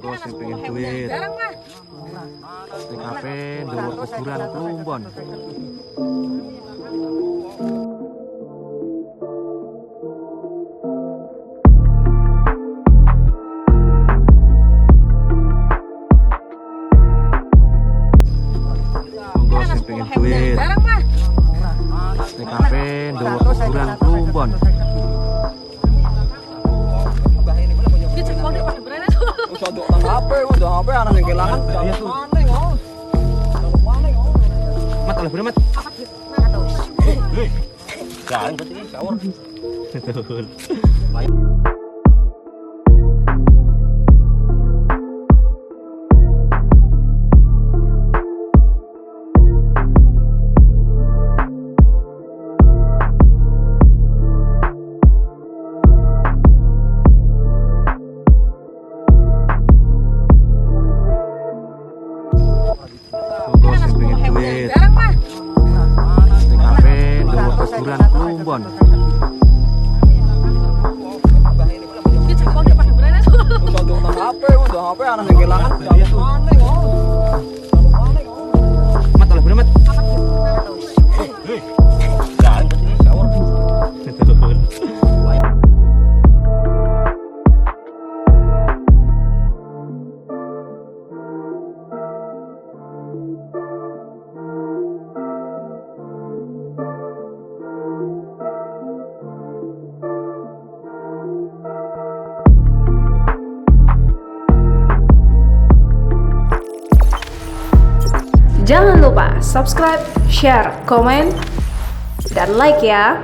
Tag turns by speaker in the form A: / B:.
A: Monggo sing pengen duit. TKP Dhuwur Kuburan Plumbon. Monggo sing pengen duit. TKP Dhuwur Kuburan Plumbon.
B: Untuk HP anak yang kehilangan.
A: Mat oleh berapa, Mat?
B: Jangan berarti shower.
A: Betul. TKP Dhuwur Kuburan Plumbon.
B: Untuk HP anak yang kehilangan.
A: Mat oleh berapa, Mat?
B: Jangan berarti shower.
A: Betul.
C: Jangan lupa subscribe, share, komen, dan like ya.